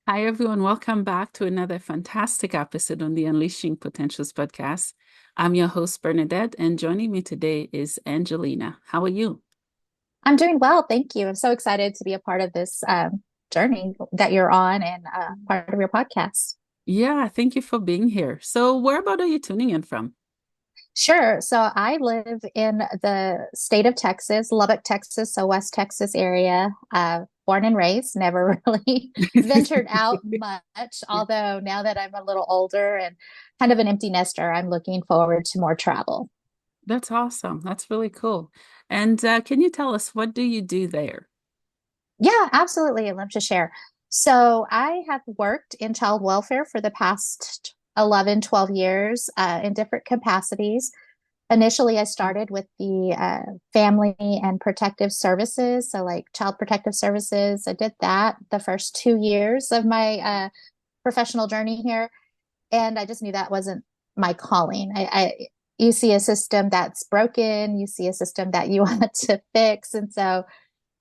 Hi, everyone. Welcome back to another fantastic episode on the Unleashing Potentials podcast. I'm your host, Bernadette, and joining me today is Angelina. How are you? I'm doing well, thank you. I'm so excited to be a part of this journey that you're on and part of your podcast. Yeah, thank you for being here. So, where about are you tuning in from? Sure. So I live in the state of Texas, Lubbock, Texas, so West Texas area. Born and raised, never really ventured out much. Although now that I'm a little older and kind of an empty nester, I'm looking forward to more travel. That's awesome. That's really cool. And can you tell us what do you do there? Yeah, absolutely. I'd love to share. So I have worked in child welfare for the past 11, 12 years in different capacities. Initially, I started with the family and protective services. So, like child protective services, I did that the first 2 years of my professional journey here. And I just knew that wasn't my calling. You see a system that's broken, you see a system that you want to fix. And so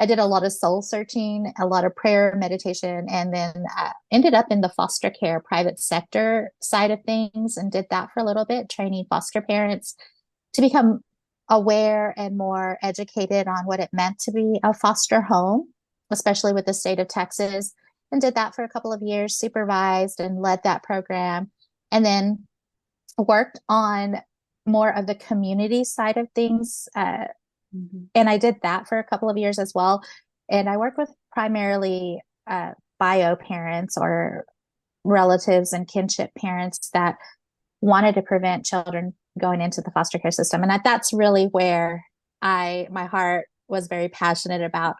I did a lot of soul searching, a lot of prayer, meditation, and then ended up in the foster care private sector side of things and did that for a little bit, training foster parents to become aware and more educated on what it meant to be a foster home, especially with the state of Texas, and did that for a couple of years, supervised and led that program, and then worked on more of the community side of things. Mhm. And I did that for a couple of years as well. And I work with primarily bio parents or relatives and kinship parents that wanted to prevent children going into the foster care system. And that's really where my heart was very passionate about.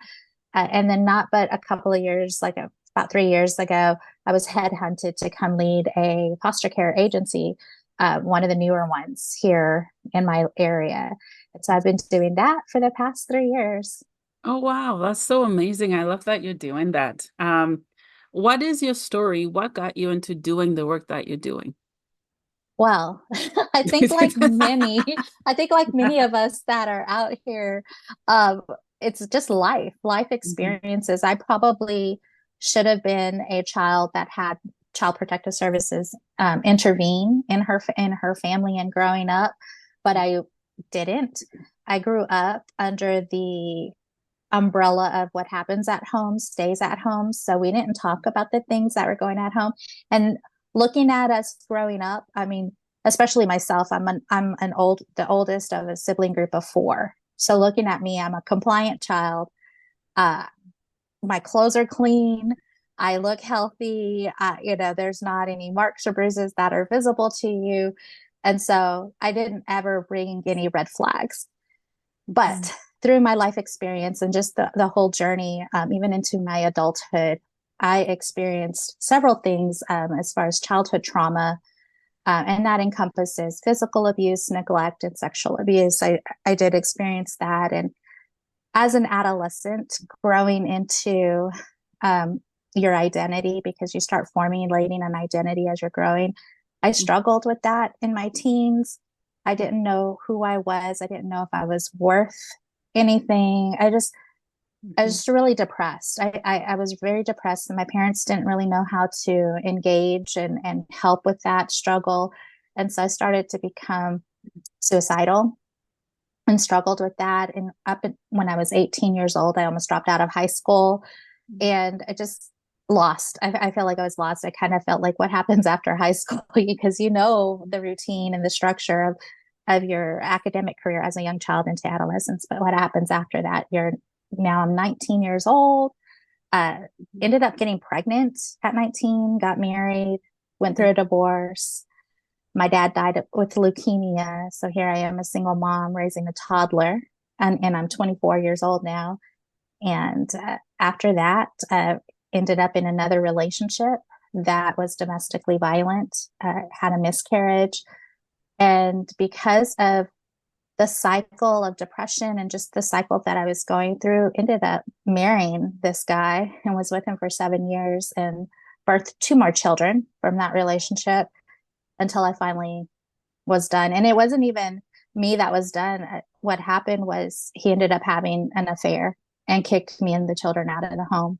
And then not but a couple of years, about 3 years ago, I was headhunted to come lead a foster care agency, one of the newer ones here in my area. And so I've been doing that for the past 3 years. Oh, wow. That's so amazing. I love that you're doing that. What is your story? What got you into doing the work that you're doing? Well, I think like many of us that are out here, um, it's just life Mhm. experiences. I probably should have been a child that had child protective services intervene in her family and growing up, but I didn't. I grew up under the umbrella of what happens at home stays at home. So we didn't talk about the things that were going at home. And looking at us growing up, I mean, especially myself, the oldest of a sibling group of four. So looking at me, I'm a compliant child. Uh, my clothes are clean. I look healthy. There's not any marks or bruises that are visible to you. And so I didn't ever bring any red flags. But through my life experience and just the whole journey, even into my adulthood, I experienced several things as far as childhood trauma, and that encompasses physical abuse, neglect, and sexual abuse. I did experience that. And as an adolescent, growing into um, your identity, because you start formulating an identity as you're growing, I struggled with that in my teens. I didn't know who I was. I didn't know if I was worth anything. I was Mhm. just really depressed. I was very depressed, and my parents didn't really know how to engage and help with that struggle. And so I started to become suicidal and struggled with that. And when I was 18 years old, I almost dropped out of high school, and I just lost. I feel like I was lost. I kind of felt like what happens after high school because you know the routine and the structure of your academic career as a young child into adolescence. But what happens after that? I'm 19 years old. Uh, Ended up getting pregnant at 19, got married, went through a divorce. My dad died with leukemia. So here I am, a single mom raising a toddler, and I'm 24 years old now. And after that, ended up in another relationship that was domestically violent, had a miscarriage. And because of the cycle of depression and just the cycle that I was going through, ended up marrying this guy and was with him for 7 years and birthed two more children from that relationship until I finally was done. And it wasn't even me that was done. What happened was he ended up having an affair and kicked me and the children out of the home.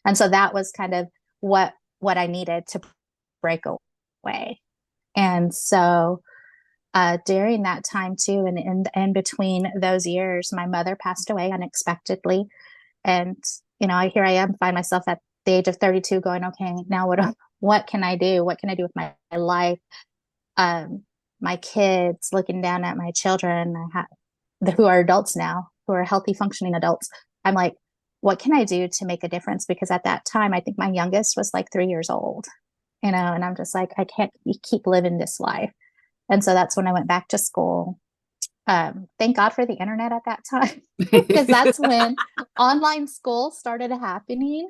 And so that was kind of what what I needed to break away. And so during that time too, and in between those years, my mother passed away unexpectedly. And, here I am, find myself at the age of 32 going, okay, now what can I do? What can I do with my life? My kids, looking down at my children who are adults now, who are healthy, functioning adults. I'm like, what can I do to make a difference? Because at that time, I think my youngest was like 3 years old, and I'm just like, I can't keep living this life. And so that's when I went back to school. Thank God for the internet at that time, because that's when online school started happening.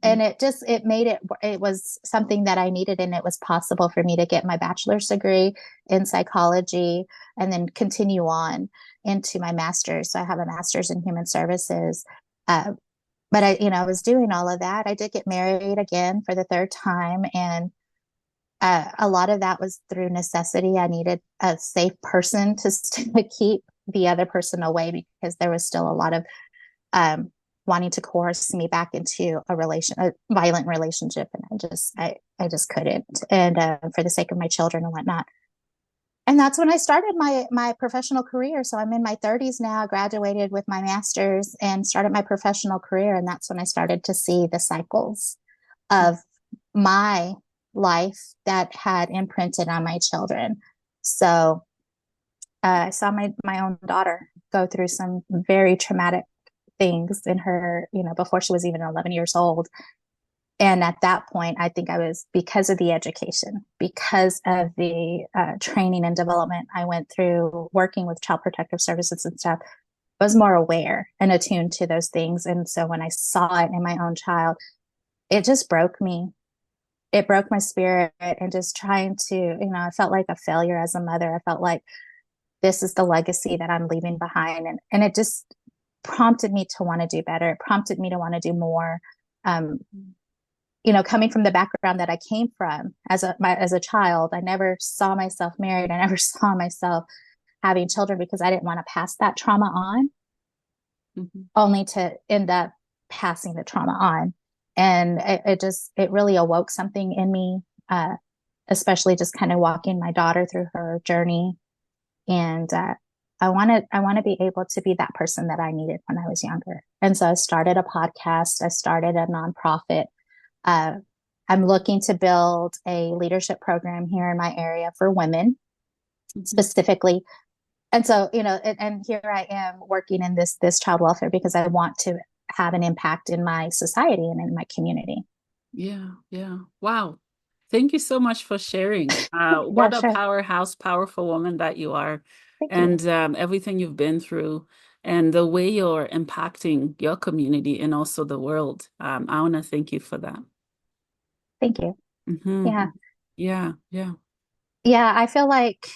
And it was something that I needed, and it was possible for me to get my bachelor's degree in psychology and then continue on into my master's. So I have a master's in human services. But I was doing all of that. I did get married again for the third time, and a lot of that was through necessity. I needed a safe person to keep the other person away, because there was still a lot of wanting to coerce me back into a violent relationship, and I just couldn't. And for the sake of my children and whatnot. And that's when I started my professional career. So I'm in my 30s now, graduated with my master's, and started my professional career. And that's when I started to see the cycles of my life that had imprinted on my children. So I saw my own daughter go through some very traumatic things in her, before she was even 11 years old. And at that point, I think because of the education, because of the training and development I went through working with child protective services and stuff, I was more aware and attuned to those things. And so when I saw it in my own child, it just broke me. It broke my spirit, and just trying to, I felt like a failure as a mother. I felt like this is the legacy that I'm leaving behind. And it just prompted me to want to do better. It prompted me to want to do more. Coming from the background that I came from as a child, I never saw myself married. I never saw myself having children, because I didn't want to pass that trauma on, only to end up passing the trauma on. And it really awoke something in me, especially just kind of walking my daughter through her journey. And I want to be able to be that person that I needed when I was younger. And so I started a podcast. I started a nonprofit. I'm looking to build a leadership program here in my area for women specifically. And so, and here I am working in this child welfare, because I want to have an impact in my society and in my community. Yeah, yeah. Wow. Thank you so much for sharing. Yeah, What a sure. powerhouse, powerful woman that you are, Thank you. and everything you've been through, and the way you're impacting your community and also the world. I want to thank you for that. Thank you. Yeah. Yeah, yeah. Yeah. I feel like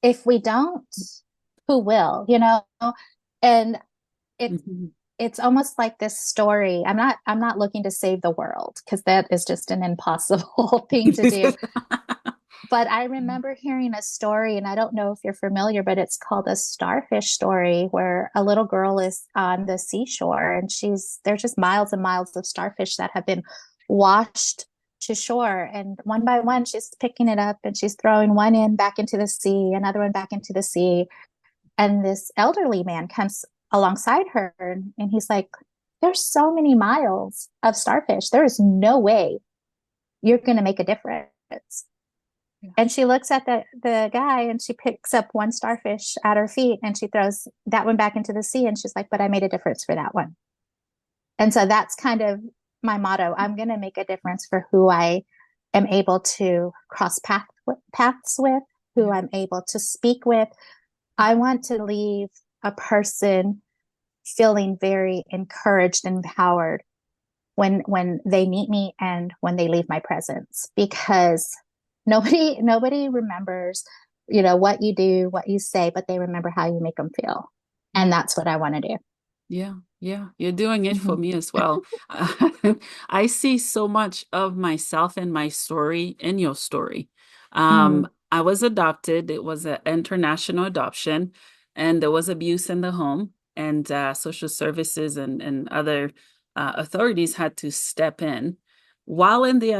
if we don't, who will, And it Mhm. it's almost like this story. I'm not looking to save the world, because that is just an impossible thing to do. But I remember hearing a story, and I don't know if you're familiar, but it's called a starfish story, where a little girl is on the seashore, and there's just miles and miles of starfish that have been washed to shore. And one by one, she's picking it up, and she's throwing one in back into the sea, another one back into the sea. And this elderly man comes alongside her, and he's like, there's so many miles of starfish. There is no way you're going to make a difference. And she looks at the guy, and she picks up one starfish at her feet, and she throws that one back into the sea. And she's like, but I made a difference for that one. And so that's kind of my motto. I'm going to make a difference for who I am able to cross paths with, who I'm able to speak with. I want to leave a person feeling very encouraged and empowered when they meet me and when they leave my presence, because nobody remembers, what you do, what you say, but they remember how you make them feel. And that's what I want to do. Yeah, yeah, you're doing it for Mm-hmm. me as well. I see so much of myself and my story in your story. Mm. I was adopted. It was an international adoption, and there was abuse in the home, and social services and other authorities had to step in. while in the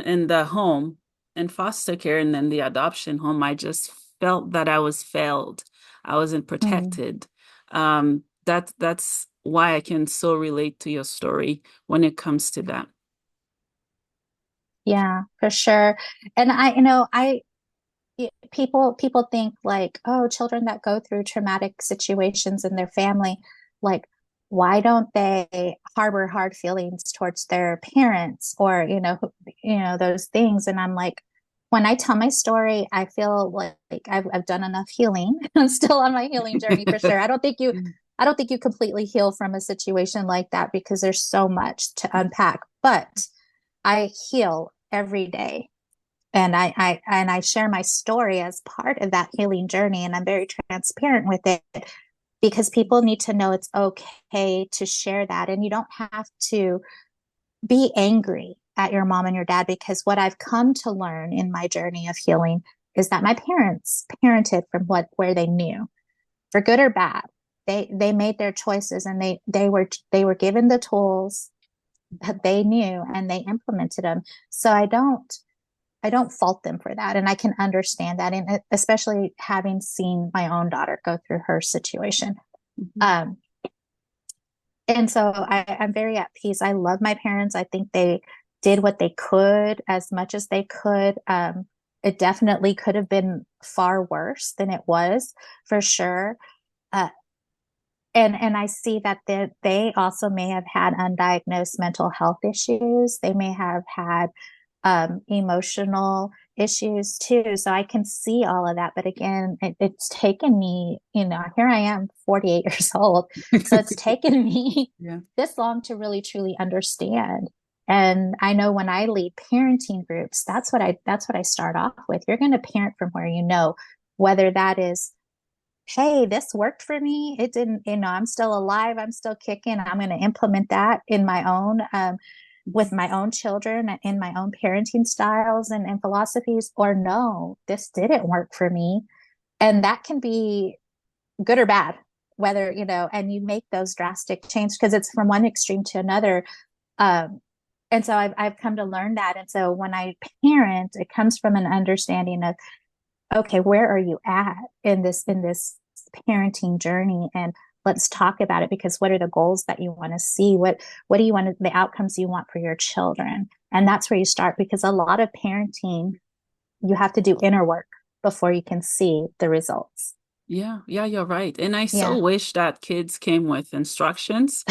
in the home in foster care and then the adoption home, I just felt that I was failed. I wasn't Mm. protected. That's why I can so relate to your story when it comes to that. Yeah, for sure. And people think like, oh, children that go through traumatic situations in their family, like, why don't they harbor hard feelings towards their parents or, those things? And I'm like, when I tell my story, I feel like I've done enough healing. I'm still on my healing journey for sure. I don't think you completely heal from a situation like that because there's so much to unpack, but I heal every day and I share my story as part of that healing journey, and I'm very transparent with it because people need to know it's okay to share that, and you don't have to be angry at your mom and your dad, because what I've come to learn in my journey of healing is that my parents parented from where they knew, for good or bad. They made their choices, and they were given the tools that they knew, and they implemented them. So I don't fault them for that. And I can understand that. And especially having seen my own daughter go through her situation. Mhm. Um, and so I'm very at peace. I love my parents. I think they did what they could as much as they could. It definitely could have been far worse than it was, for sure. Uh, and I see that they also may have had undiagnosed mental health issues. They may have had emotional issues too. So I can see all of that. But again, it's taken me, here I am, 48 years old. So it's taken me Yeah. this long to really truly understand. And I know when I lead parenting groups, that's what I start off with. You're going to parent from where you know, whether that is, hey, this worked for me. It didn't, I'm still alive. I'm still kicking. I'm going to implement that in my own, with my own children and in my own parenting styles and philosophies, or no, this didn't work for me. And that can be good or bad, whether, and you make those drastic changes because it's from one extreme to another. Um, and so I've come to learn that. And so when I parent, it comes from an understanding of, okay, where are you at in this parenting journey? And let's talk about it, because what are the goals that you want to see? What do you want the outcomes you want for your children? And that's where you start, because a lot of parenting, you have to do inner work before you can see the results. Yeah, yeah, you're right. And I Yeah. so wish that kids came with instructions,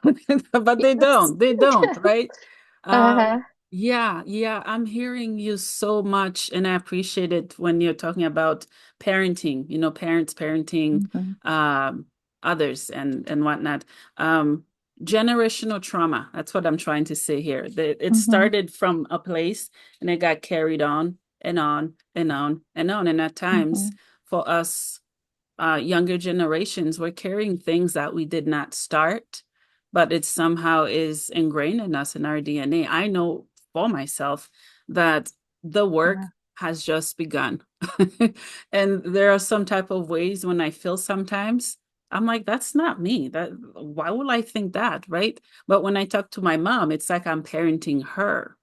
but they Yes. don't. They don't, right? Uh-huh. Yeah, yeah, I'm hearing you so much, and I appreciate it when you're talking about parenting, parents parenting Mm-hmm. um others and whatnot. Um, Generational trauma, that's what I'm trying to say here. It Mm-hmm. started from a place and it got carried on and on and on and on. And at times Mm-hmm. for us younger generations, we're carrying things that we did not start, but it somehow is ingrained in us in our DNA. I know for myself that the work Yeah. has just begun. And there are some type of ways when I feel sometimes, I'm like, that's not me. That why would I think that, right? But when I talk to my mom, it's like I'm parenting her.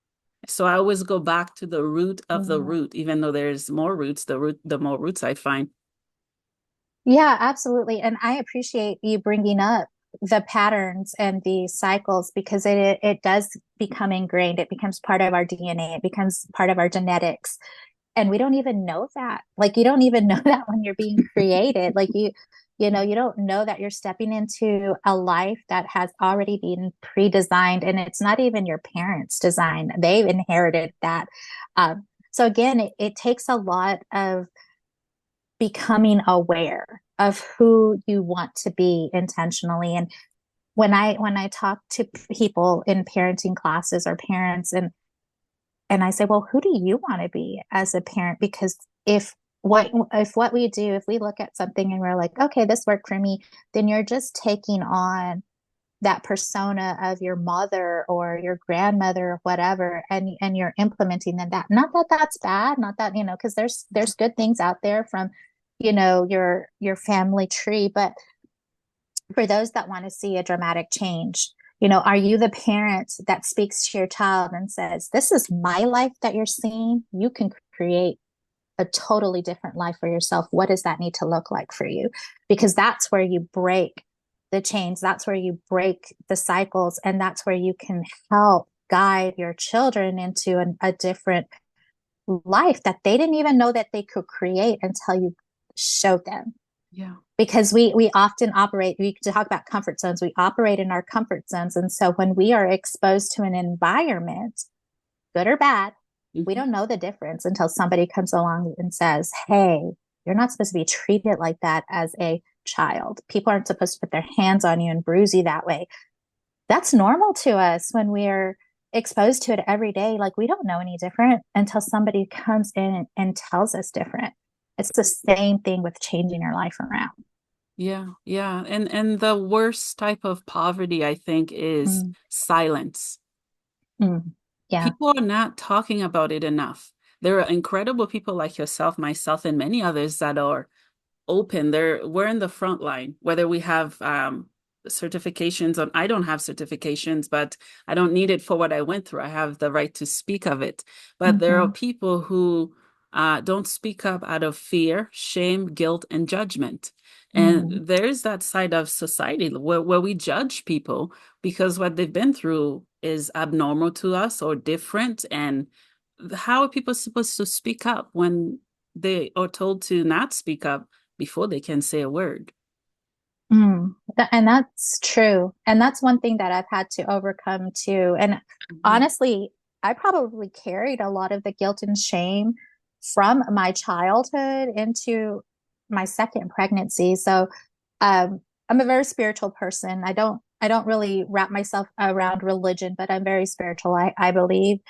So I always go back to the root of the Yeah. root, even though there's more roots, the more roots I find. Yeah, absolutely. And I appreciate you bringing up the patterns and the cycles, because it does become ingrained. It becomes part of our DNA. It becomes part of our genetics. And we don't even know that. Like, you don't even know that when you're being created. Like, you don't know that you're stepping into a life that has already been pre-designed, and it's not even your parents' design. They've inherited that. So again, it takes a lot of becoming aware of who you want to be intentionally. And when I talk to people in parenting classes or parents, and I say, well, who do you want to be as a parent? Because if what we do, if we look at something and we're like, okay, this worked for me, then you're just taking on that persona of your mother or your grandmother or whatever, and you're implementing that. Not that that's bad, not that, because there's good things out there from, your family tree. But for those that want to see a dramatic change, Are you the parent that speaks to your child and says, this is my life that you're seeing? You can create a totally different life for yourself. What does that need to look like for you? Because that's where you break the chains, that's where you break the cycles, and that's where you can help guide your children into a different life that they didn't even know that they could create until you showed them. Yeah. Because we often operate, we talk about comfort zones, we operate in our comfort zones. And so when we are exposed to an environment, good or bad, we Mm-hmm. don't know the difference until somebody comes along and says, hey, you're not supposed to be treated like that as a child. People aren't supposed to put their hands on you and bruise you that way. That's normal to us when we're exposed to it every day. Like, we don't know any different until somebody comes in and tells us different. It's the same thing with changing your life around. Yeah, yeah. And the worst type of poverty, I think, is Mm, silence. mm, yeah. People are not talking about it enough. There are incredible people like yourself, myself, and many others that are open. We're in the front line, whether we have certifications on, I don't have certifications, but I don't need it for what I went through. I have the right to speak of it. But there are Mm-hmm. people who don't speak up out of fear, shame, guilt, and judgment. And Mm, there's that side of society where we judge people because what they've been through is abnormal to us or different. And how are people supposed to speak up when they are told to not speak up before they can say a word? And that's true. And that's one thing that I've had to overcome too. And Mhm. honestly, I probably carried a lot of the guilt and shame from my childhood into my second pregnancy. So I'm a very spiritual person. I don't really wrap myself around religion, but I'm very spiritual. I believe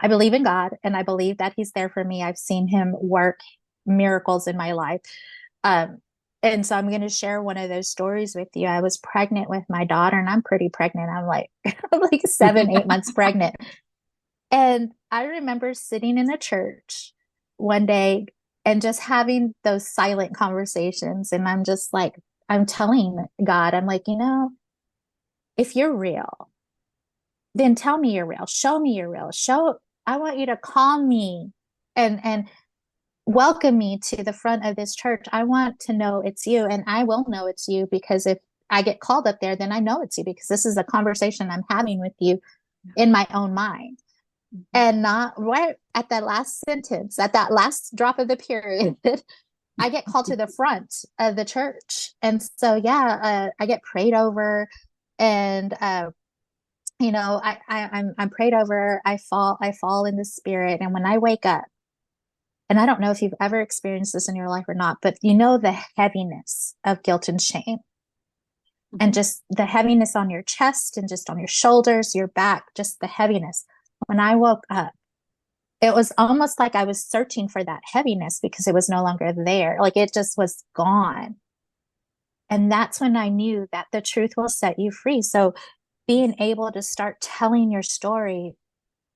in God, and I believe that He's there for me. I've seen Him work miracles in my life. Um, and so I'm going to share one of those stories with you. I was pregnant with my daughter, and I'm pretty pregnant. I'm like, I'm like 7, 8 months pregnant. And I remember sitting in a church one day and just having those silent conversations. And I'm just like, I'm telling God, I'm like, if you're real, then tell me you're real. Show me you're real. I want you to call me and welcome me to the front of this church. I want to know it's you, and I will know it's you, because if I get called up there, then I know it's you, because this is a conversation I'm having with you in my own mind. And not right at that last sentence, at that last drop of the period, I get called to the front of the church. And so, yeah, I get prayed over, and I'm prayed over. I fall in the spirit, and when I wake up, and I don't know if you've ever experienced this in your life or not, but the heaviness of guilt and shame, and Mhm. just the heaviness on your chest and just on your shoulders, your back, just the heaviness. When I woke up, it was almost like I was searching for that heaviness because it was no longer there. Like, it just was gone. And that's when I knew that the truth will set you free. So being able to start telling your story,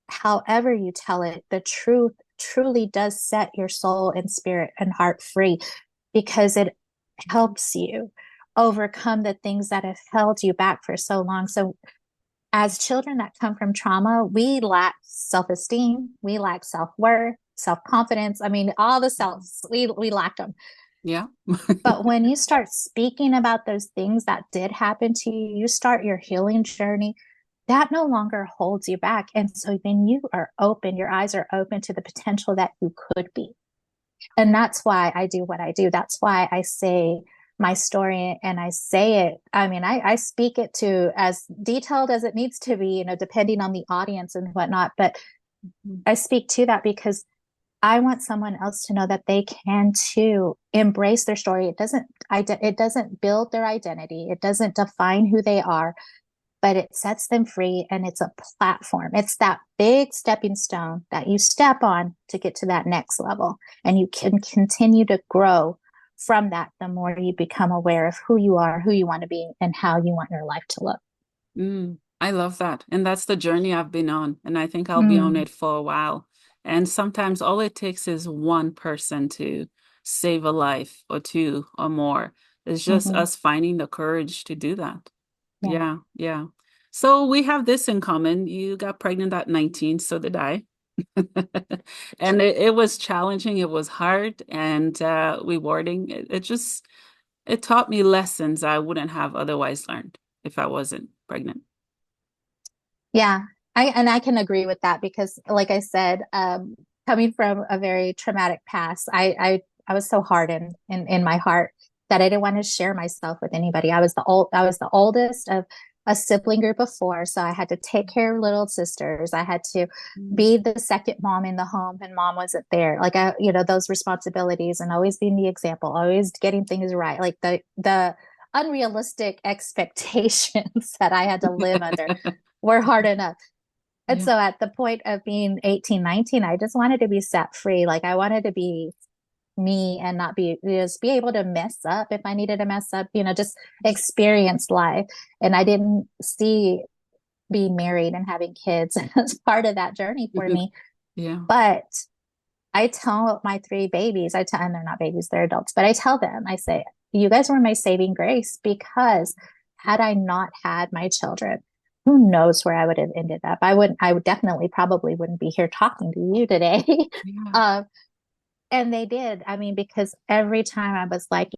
however you tell it, the truth truly does set your soul and spirit and heart free, because it helps you overcome the things that have held you back for so long. So as children that come from trauma, we lack self-esteem, we lack self-worth, self-confidence. I mean, all the selves, we lack them. Yeah. But when you start speaking about those things that did happen to you, you start your healing journey, that no longer holds you back. And so then you are open, your eyes are open to the potential that you could be. And that's why I do what I do. That's why I say my story, and I say it. I mean, I speak it to as detailed as it needs to be, depending on the audience and whatnot. But I speak to that because I want someone else to know that they can too embrace their story. It doesn't build their identity. It doesn't define who they are, but it sets them free, and it's a platform. It's that big stepping stone that you step on to get to that next level. And you can continue to grow from that the more you become aware of who you are, who you want to be, and how you want your life to look. I love that. And that's the journey I've been on. And I think I'll be on Mm, it for a while. And sometimes all it takes is one person to save a life or two or more. It's just mm-hmm. us finding the courage to do that. Yeah. Yeah, yeah. So we have this in common. You got pregnant at 19, so did I. And it was challenging, it was hard and rewarding. It taught me lessons I wouldn't have otherwise learned if I wasn't pregnant. Yeah, I can agree with that because, like I said, coming from a very traumatic past, I was so hardened in my heart that I didn't want to share myself with anybody. I was the oldest of a sibling group of four, so I had to take care of little sisters. I had to Mm. be the second mom in the home, and mom wasn't there. Like those responsibilities and always being the example, always getting things right, like the unrealistic expectations that I had to live under were hard enough. And Yeah. so at the point of being 18, 19, I just wanted to be set free. Like I wanted to be me and not be just be able to mess up if I needed to mess up, just experience life. And I didn't see being married and having kids as part of that journey for me. Yeah. But I tell my three babies, and they're not babies, they're adults, but I tell them, I say, you guys were my saving grace because had I not had my children, who knows where I would have ended up? I would definitely probably wouldn't be here talking to you today. Yeah. um, and they did. I mean, because every time I was like,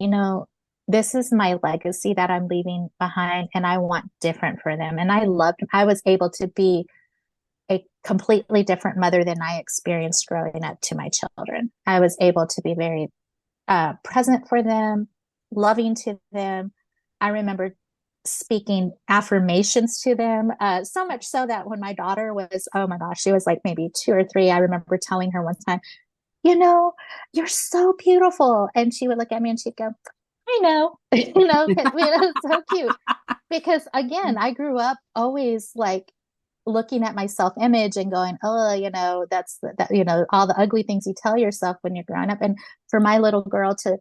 this is my legacy that I'm leaving behind, and I want different for them. And I was able to be a completely different mother than I experienced growing up to my children. I was able to be very present for them, loving to them. I remember speaking affirmations to them, so much so that when my daughter was, oh my gosh, she was like maybe 2 or 3, I remember telling her one time, you know, you're so beautiful. And she would look at me and she'd go, I know, it's so cute. Because again, I grew up always like looking at my self image and going, oh, all the ugly things you tell yourself when you're growing up. And for my little girl to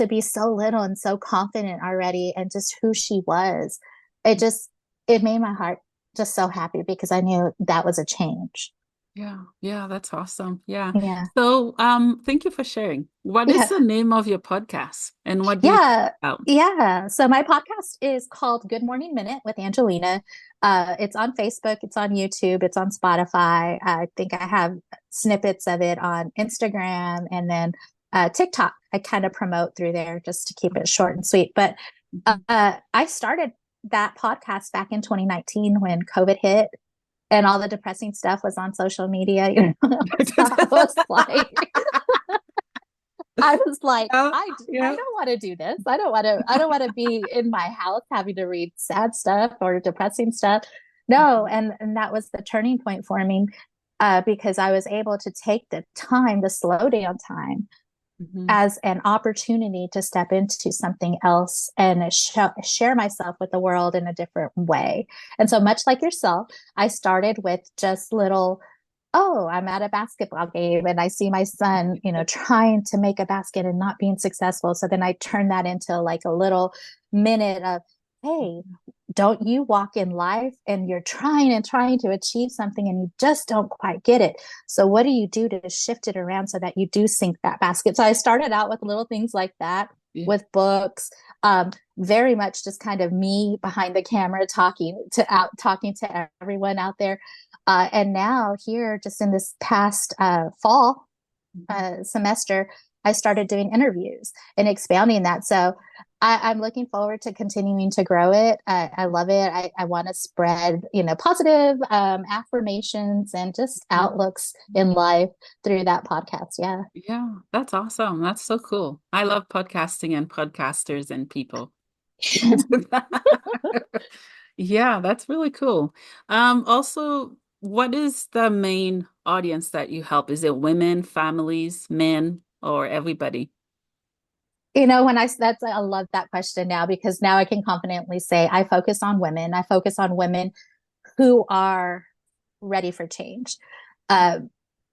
be so little and so confident already and just who she was, it made my heart just so happy because I knew that was a change. Yeah. Yeah, that's awesome. Yeah. Yeah. So, thank you for sharing. What is Yeah. the name of your podcast and what do you talk Yeah. about? Yeah. So my podcast is called Good Morning Minute with Angelina. It's on Facebook, it's on YouTube, it's on Spotify. I think I have snippets of it on Instagram and then TikTok. I kind of promote through there just to keep it short and sweet. But Mhm. I started that podcast back in 2019 when COVID hit and all the depressing stuff was on social media. So I was like, Yeah. I Yeah. don't want to do this. I don't want to be in my house having to read sad stuff or depressing stuff. No, Mhm. and that was the turning point for me, because I was able to take the time, the slow down time, Mhm. as an opportunity to step into something else and share myself with the world in a different way. And so much like yourself, I started with just little, oh, I'm at a basketball game and I see my son, trying to make a basket and not being successful. So then I turn that into like a little minute of, hey, don't you walk in life and you're trying and trying to achieve something and you just don't quite get it. So what do you do to shift it around so that you do sink that basket? So I started out with little things like that, Yeah. with books, very much just kind of me behind the camera talking to everyone out there. And now here, just in this past fall Mhm. semester, I started doing interviews and expanding that. So I'm looking forward to continuing to grow it. I love it. I want to spread, positive affirmations and just Mhm. outlooks in life through that podcast. Yeah. Yeah, that's awesome. That's so cool. I love podcasting and podcasters and people. Yeah, that's really cool. Also, what is the main audience that you help? Is it women, families, men, or everybody? I love that question now because now I can confidently say I focus on women. I focus on women who are ready for change. Uh,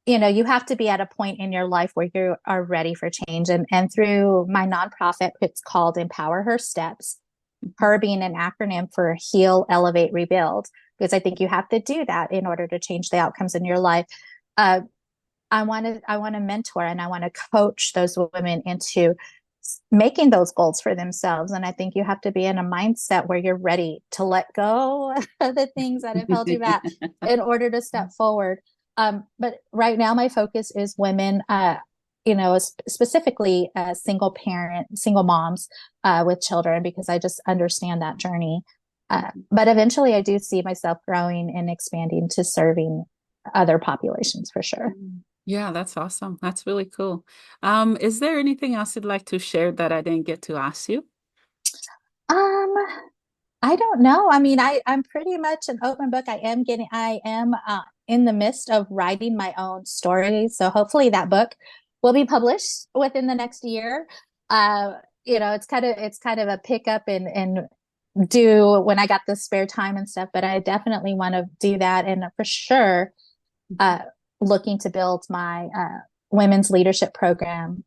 you have to be at a point in your life where you are ready for change. And through my nonprofit, it's called Empower Her Steps, her being an acronym for Heal, Elevate, Rebuild, because I think you have to do that in order to change the outcomes in your life. Uh, I want to mentor and I want to coach those women into making those goals for themselves. And I think you have to be in a mindset where you're ready to let go of the things that have held you back in order to step forward. But right now, my focus is women, specifically single moms with children, because I just understand that journey. But eventually, I do see myself growing and expanding to serving other populations for sure. Yeah, that's awesome. That's really cool. Is there anything else you'd like to share that I didn't get to ask you? Um, I don't know. I mean, I'm pretty much an open book. I am in the midst of writing my own story. So hopefully that book will be published within the next year. It's kind of a pickup and do when I got the spare time and stuff, but I definitely want to do that. And for sure, uh, looking to build my women's leadership program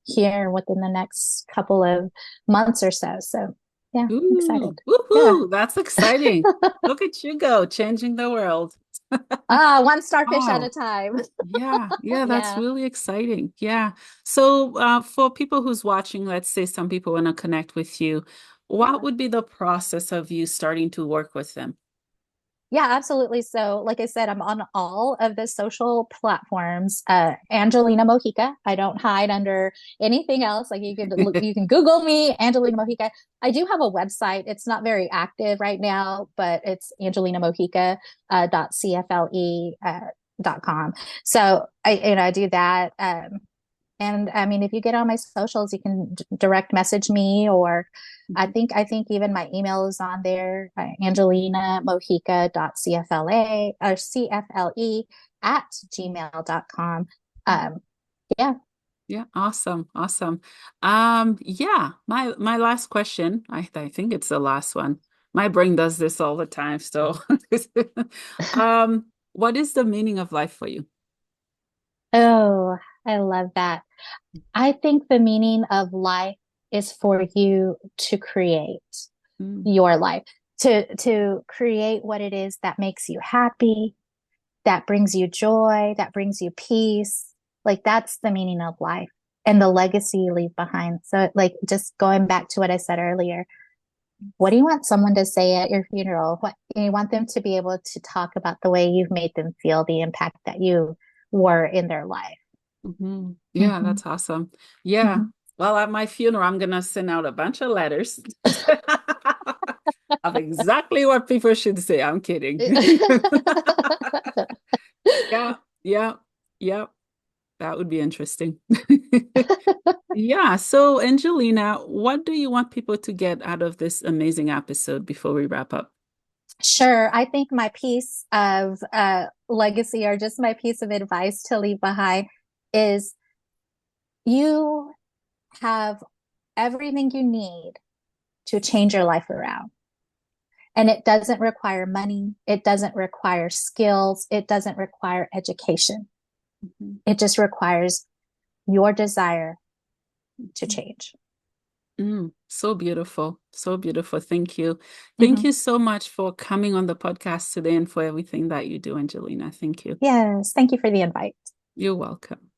here within the next couple of months or so. So yeah, I'm Ooh, excited. Yeah. woohoo, that's exciting. Look at you go, changing the world. One starfish at a Wow. time. Yeah, that's Yeah. really exciting. Yeah. So, for people who's watching, let's say some people want to connect with you, what Yeah. would be the process of you starting to work with them? Yeah, absolutely. So, like I said, I'm on all of the social platforms. Angelina Mojica. I don't hide under anything else. Like you can Google me, Angelina Mojica. I do have a website. It's not very active right now, but it's angelinamojica dot cfle dot com. So I do that. And I mean, if you get on my socials, you can direct message me, or I think even my email is on there, angelinamojica.cfla or CFLE at gmail.com. Um, yeah. Yeah, awesome, awesome. Yeah, my last question, I think it's the last one. My brain does this all the time, so what is the meaning of life for you? Oh, I love that. I think the meaning of life is for you to create Mm, your life, to create what it is that makes you happy, that brings you joy, that brings you peace. Like that's the meaning of life and the legacy you leave behind. So, like, just going back to what I said earlier, what do you want someone to say at your funeral? What you want them to be able to talk about the way you've made them feel, the impact that you were in their life. Yeah, Mm-hmm. that's awesome. Yeah. Mm-hmm. Well, at my funeral, I'm gonna send out a bunch of letters of exactly what people should say. I'm kidding. Yeah, yeah, yeah. That would be interesting. Yeah. So, Angelina, what do you want people to get out of this amazing episode before we wrap up? Sure. I think my piece of legacy, or just my piece of advice to leave behind, is you have everything you need to change your life around. And it doesn't require money. It doesn't require skills. It doesn't require education. Mhm. It just requires your desire to change. So beautiful. So beautiful. Thank you. Thank Mm-hmm. you so much for coming on the podcast today and for everything that you do, Angelina. Thank you. Yes. Thank you for the invite. You're welcome.